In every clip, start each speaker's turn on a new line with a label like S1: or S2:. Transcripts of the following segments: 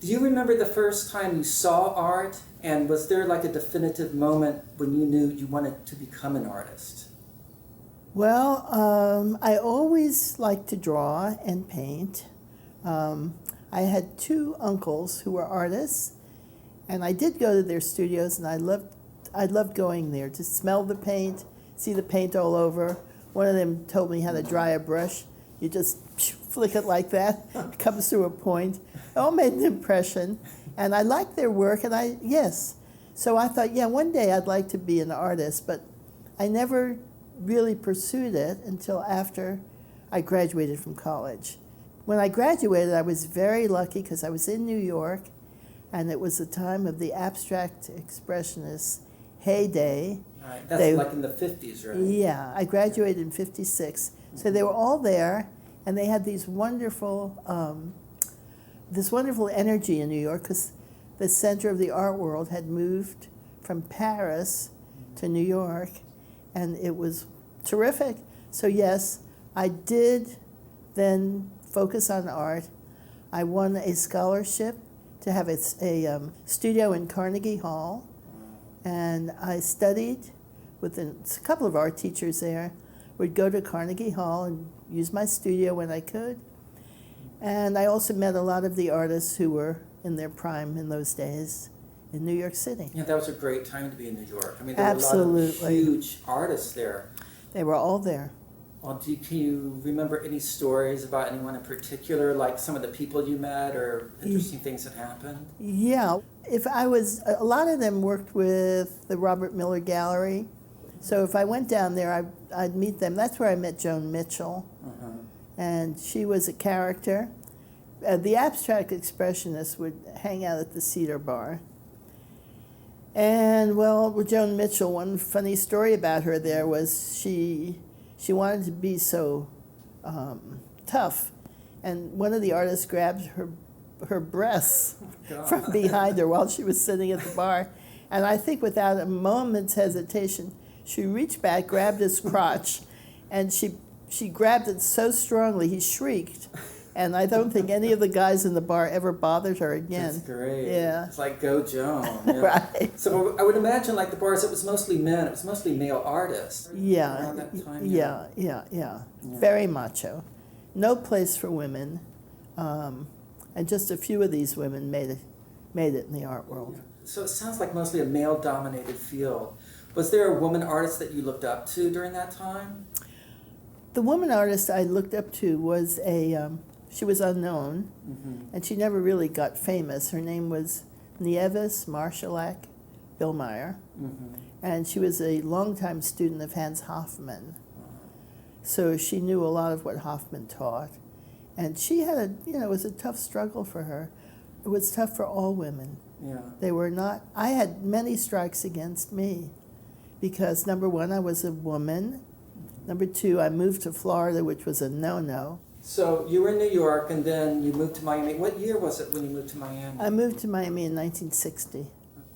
S1: Do you remember the first time you saw art, and was there like a definitive moment when you knew you wanted to become an artist?
S2: Well, I always liked to draw and paint. I had two uncles who were artists, and I did go to their studios, and I loved going there to smell the paint, see the paint all over. One of them told me how to dry a brush. You just flick it like that, it comes to a point. It all made an impression, and I liked their work, and yes. So I thought, yeah, one day I'd like to be an artist, but I never really pursued it until after I graduated from college. When I graduated, I was very lucky because I was in New York, and it was the time of the abstract expressionist heyday.
S1: Right. That's like in the 50s, right?
S2: Yeah, I graduated in '56. So they were all there, and they had this wonderful energy in New York because the center of the art world had moved from Paris to New York, and it was terrific. So yes, I did then focus on art. I won a scholarship to have a studio in Carnegie Hall, and I studied with a couple of art teachers there. Would go to Carnegie Hall and use my studio when I could. And I also met a lot of the artists who were in their prime in those days in New York City.
S1: Yeah, that was a great time to be in New York. I mean, there
S2: Absolutely.
S1: were a lot of huge artists there.
S2: They were all there.
S1: Well, can you remember any stories about anyone in particular, like some of the people you met or interesting things that happened?
S2: Yeah. A lot of them worked with the Robert Miller Gallery. So if I went down there, I'd meet them. That's where I met Joan Mitchell. And she was a character. The abstract expressionists would hang out at the Cedar Bar. And, well, with Joan Mitchell, one funny story about her there was she wanted to be so tough. And one of the artists grabbed her breasts from behind her while she was sitting at the bar. And I think without a moment's hesitation, she reached back, grabbed his crotch, and she grabbed it so strongly he shrieked. And I don't think any of the guys in the bar ever bothered her again.
S1: That's great.
S2: Yeah.
S1: It's like, go Joan. Yeah.
S2: Right.
S1: So I would imagine like the bars, it was mostly men, it was mostly male artists.
S2: Yeah.
S1: Around that time,
S2: Yeah. Very macho. No place for women. And just a few of these women made it in the art world.
S1: Yeah. So it sounds like mostly a male-dominated field. Was there a woman artist that you looked up to during that time?
S2: The woman artist I looked up to was she was unknown, and she never really got famous. Her name was Nieves Marszalek Billmeyer, and she was a longtime student of Hans Hofmann. So she knew a lot of what Hofmann taught. And she had it was a tough struggle for her. It was tough for all women.
S1: Yeah.
S2: They were not, I had many strikes against me because number one, I was a woman. Number two, I moved to Florida, which was a no-no.
S1: So you were in New York and then you moved to Miami. What year was it when you moved to Miami?
S2: I moved to Miami in 1960.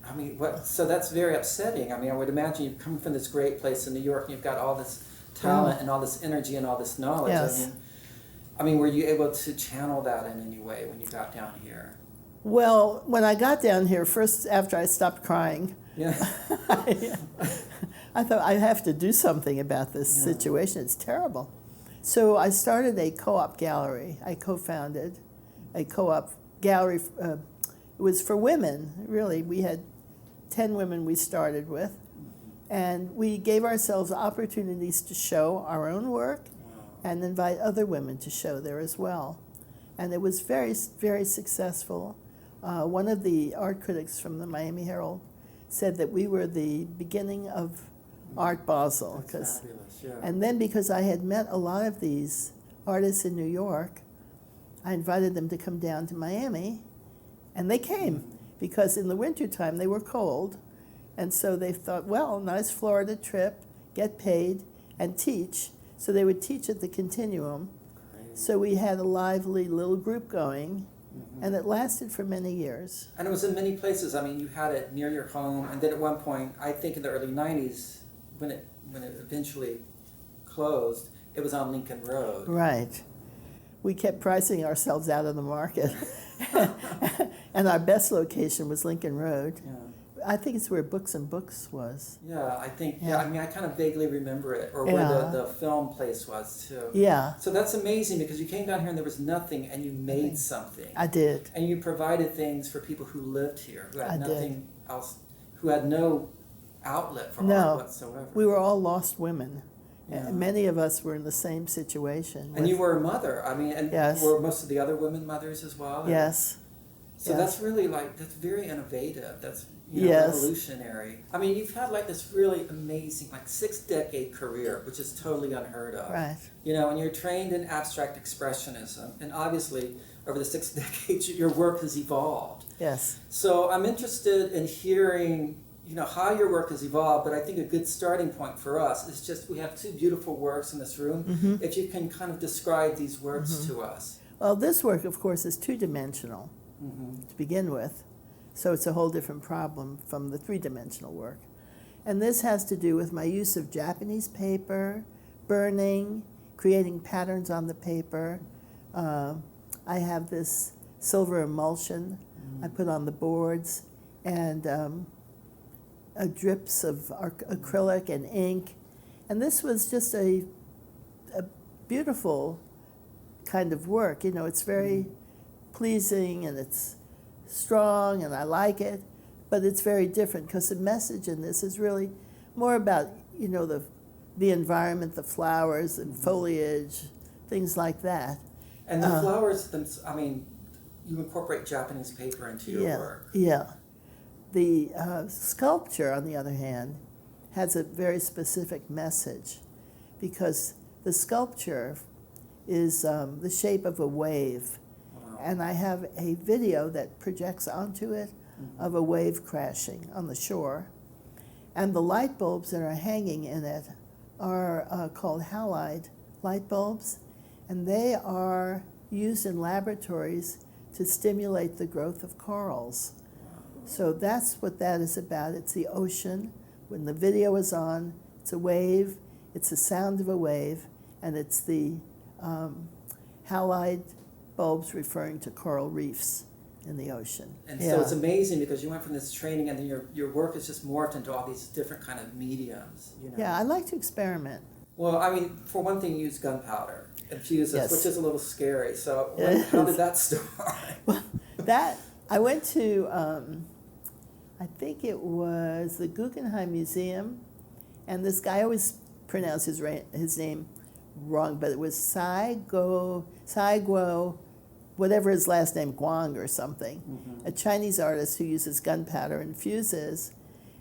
S1: I mean, so that's very upsetting. I mean, I would imagine you've come from this great place in New York and you've got all this talent and all this energy and all this knowledge.
S2: Yes.
S1: I mean, were you able to channel that in any way when you got down here?
S2: Well, when I got down here, first after I stopped crying, I thought I have to do something about this situation. It's terrible. So I started a co-op gallery. I co-founded a co-op gallery. It was for women, really. We had 10 women we started with. And we gave ourselves opportunities to show our own work and invite other women to show there as well. And it was very, very successful. One of the art critics from the Miami Herald said that we were the beginning of Art Basel.
S1: That's fabulous, yeah.
S2: And then because I had met a lot of these artists in New York, I invited them to come down to Miami, and they came because in the wintertime they were cold. And so they thought, well, nice Florida trip, get paid, and teach. So they would teach at the Continuum.
S1: Great.
S2: So we had a lively little group going, and it lasted for many years.
S1: And it was in many places. I mean, you had it near your home, and then at one point, I think in the early 90s, when it eventually closed, it was on Lincoln Road.
S2: Right. We kept pricing ourselves out of the market. And our best location was Lincoln Road.
S1: Yeah.
S2: I think it's where Books and Books was.
S1: Yeah, I think,
S2: Yeah.
S1: I mean, I kind of vaguely remember it, or where
S2: Yeah.
S1: the film place was too.
S2: Yeah,
S1: So that's amazing because you came down here and there was nothing and you made something.
S2: I did.
S1: And you provided things for people who lived here, who had
S2: I did.
S1: nothing else, who had no outlet for
S2: No.
S1: art whatsoever.
S2: We were all lost women.
S1: Yeah.
S2: Many of us were in the same situation.
S1: And you were a mother, I mean, and
S2: Yes.
S1: were most of the other women mothers as well?
S2: Yes.
S1: So
S2: yes.
S1: that's really that's very innovative. That's you know,
S2: Yes.
S1: revolutionary. I mean, you've had like this really amazing 6-decade career, which is totally unheard of.
S2: Right.
S1: You know, and you're trained in abstract expressionism, and obviously over the 6 decades, your work has evolved.
S2: Yes.
S1: So I'm interested in hearing, you know, how your work has evolved. But I think a good starting point for us is just we have 2 beautiful works in this room.
S2: Mm-hmm.
S1: If you can kind of describe these works to us.
S2: Well, this work, of course, is 2-dimensional
S1: Mm-hmm.
S2: to begin with. So it's a whole different problem from the 3-dimensional work. And this has to do with my use of Japanese paper, burning, creating patterns on the paper. I have this silver emulsion I put on the boards, and drips of acrylic and ink. And this was just a beautiful kind of work. You know, it's very pleasing and it's strong and I like it, but it's very different because the message in this is really more about, you know, the environment, the flowers and foliage, things like that.
S1: And the flowers, I mean, you incorporate Japanese paper into your work.
S2: Yeah. The sculpture, on the other hand, has a very specific message because the sculpture is the shape of a wave.
S1: Wow.
S2: And I have a video that projects onto it of a wave crashing on the shore. And the light bulbs that are hanging in it are called halide light bulbs, and they are used in laboratories to stimulate the growth of corals. So that's what that is about. It's the ocean. When the video is on, it's a wave, it's the sound of a wave, and it's the halide bulbs referring to coral reefs in the ocean.
S1: And so it's amazing because you went from this training and then your work is just morphed into all these different kind of mediums. You know?
S2: Yeah, I like to experiment.
S1: Well, I mean, for one thing, you use gunpowder and fuses,
S2: Yes.
S1: which is a little scary. So how did that start?
S2: Well, I went to, I think it was the Guggenheim Museum, and this guy, I always pronounce his name wrong, but it was Saigo, whatever his last name, Guang or something, a Chinese artist who uses gunpowder and fuses.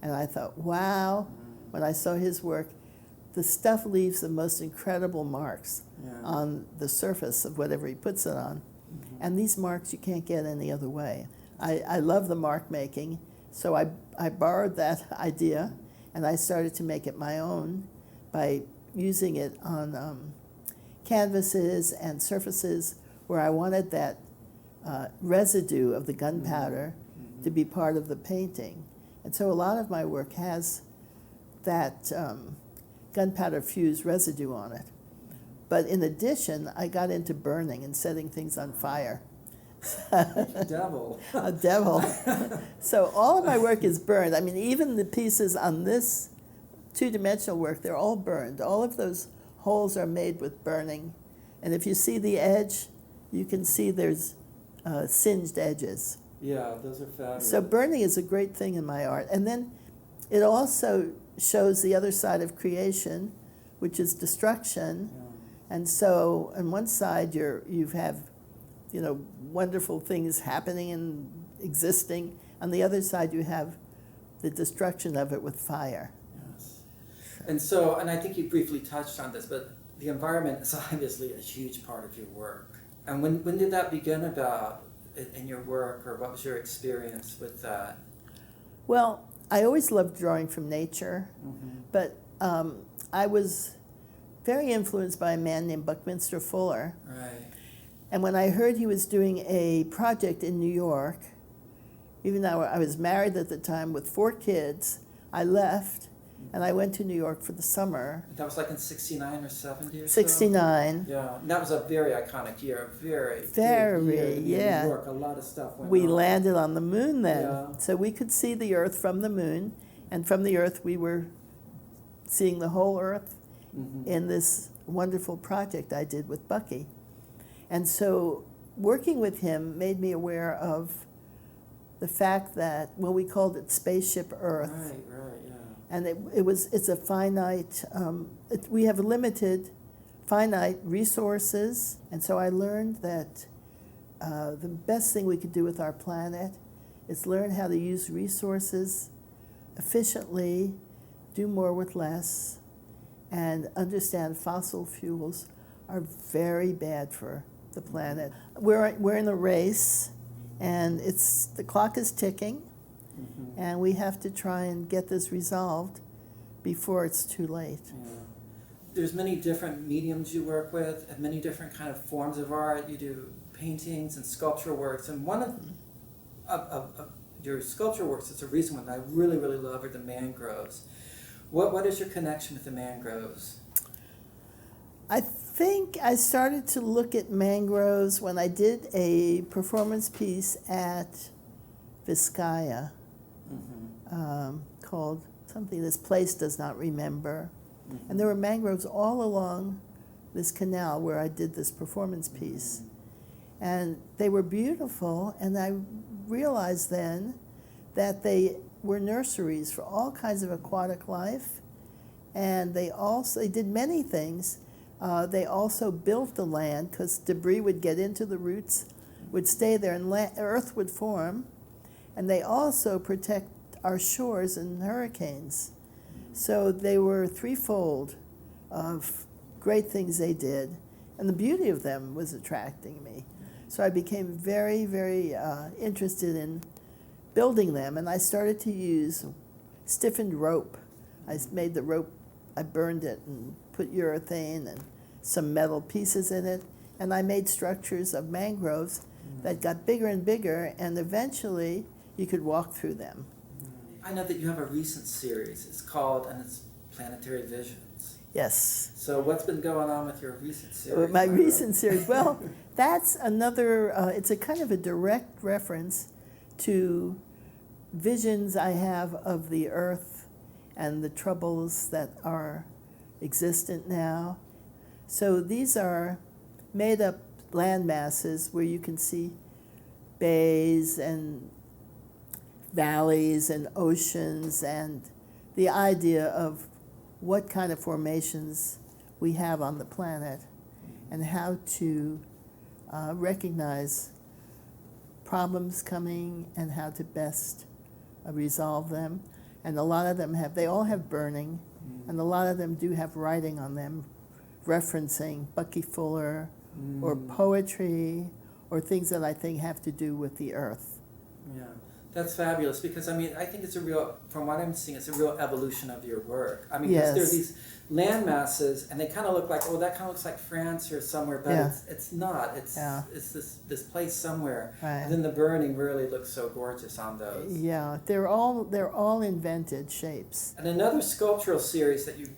S2: And I thought, wow, when I saw his work, the stuff leaves the most incredible marks on the surface of whatever he puts it on. And these marks you can't get any other way. I love the mark making, so I borrowed that idea and I started to make it my own by using it on canvases and surfaces where I wanted that residue of the gunpowder to be part of the painting. And so a lot of my work has that gunpowder fused residue on it. But in addition, I got into burning and setting things on fire.
S1: Devil.
S2: A devil. So all of my work is burned. I mean, even the pieces on this 2-dimensional work, they're all burned. All of those holes are made with burning. And if you see the edge, you can see there's singed edges.
S1: Yeah, those are fabulous.
S2: So burning is a great thing in my art. And then it also shows the other side of creation, which is destruction.
S1: Yeah.
S2: And so on one side you have, you know, wonderful things happening and existing. On the other side you have the destruction of it with fire.
S1: Yes. And so, and I think you briefly touched on this, but the environment is obviously a huge part of your work. And when did that begin about in your work, or what was your experience with that?
S2: Well, I always loved drawing from nature, but I was very influenced by a man named Buckminster Fuller.
S1: Right.
S2: And when I heard he was doing a project in New York, even though I was married at the time with 4 kids, I left And I went to New York for the summer.
S1: That was like in 69 or 70 or so?
S2: 69.
S1: Yeah, and that was a very iconic year, very
S2: Very,
S1: big year in
S2: yeah.
S1: New York. A lot of stuff went
S2: We
S1: on.
S2: landed on the moon then.
S1: Yeah.
S2: So we could see the Earth from the moon. And from the Earth, we were seeing the whole Earth in this wonderful project I did with Bucky. And so working with him made me aware of the fact that, well, we called it Spaceship Earth.
S1: Right, yeah.
S2: And it's a finite, we have limited, finite resources. And so I learned that the best thing we could do with our planet is learn how to use resources efficiently, do more with less, and understand fossil fuels are very bad for the planet. We're in a race, and the clock is ticking, and we have to try and get this resolved before it's too late.
S1: Yeah. There's many different mediums you work with, and many different kind of forms of art. You do paintings and sculpture works, and one of your sculpture works that's a recent one that I really, really love are the mangroves. What is your connection with the mangroves?
S2: I think I started to look at mangroves when I did a performance piece at Vizcaya called something This Place Does Not Remember. And there were mangroves all along this canal where I did this performance piece. And they were beautiful, and I realized then that they were nurseries for all kinds of aquatic life. And they did many things. They also built the land because debris would get into the roots, would stay there, and earth would form. And they also protect our shores in hurricanes. So they were threefold of great things they did. And the beauty of them was attracting me. So I became very, very interested in building them. And I started to use stiffened rope. I made the rope, I burned it and put urethane and some metal pieces in it. And I made structures of mangroves that got bigger and bigger, and eventually you could walk through them.
S1: I know that you have a recent series. It's called, and it's Planetary Visions.
S2: Yes.
S1: So what's been going on with your recent series?
S2: My recent series, well, that's another, it's a kind of a direct reference to visions I have of the Earth and the troubles that are existent now. So these are made up land masses where you can see bays and valleys and oceans, and the idea of what kind of formations we have on the planet and how to recognize problems coming and how to best resolve them. And a lot of them they all have burning, and a lot of them do have writing on them referencing Bucky Fuller or poetry or things that I think have to do with the Earth.
S1: Yeah, that's fabulous, because I mean, I think it's a real, from what I'm seeing, it's a real evolution of your work. I mean,
S2: Yes.
S1: there's these land masses, and they kind of look like, oh, that kind of looks like France or somewhere, but
S2: Yeah.
S1: it's not. It's this place somewhere.
S2: Right.
S1: And then the burning really looks so gorgeous on those.
S2: Yeah, they're all invented shapes.
S1: And another sculptural series that you've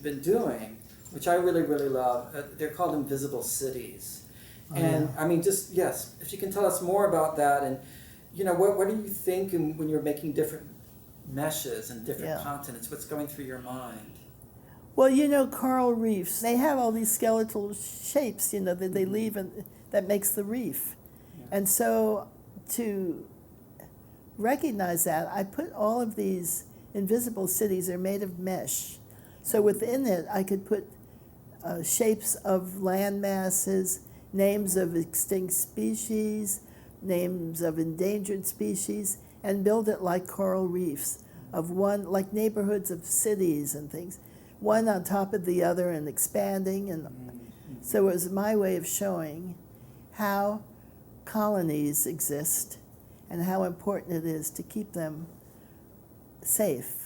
S1: been doing, which I really, really love, they're called Invisible Cities.
S2: Oh,
S1: And
S2: yeah.
S1: I mean, just, yes, if you can tell us more about that, and you know, what do you think when you're making different meshes and different continents? What's going through your mind?
S2: Well, you know, coral reefs, they have all these skeletal shapes, you know, that they leave, and that makes the reef.
S1: Yeah.
S2: And so to recognize that, I put all of these invisible cities are made of mesh. So within it, I could put shapes of land masses, names of extinct species, names of endangered species, and build it like coral reefs, like neighborhoods of cities and things, one on top of the other and expanding. And so it was my way of showing how colonies exist and how important it is to keep them safe.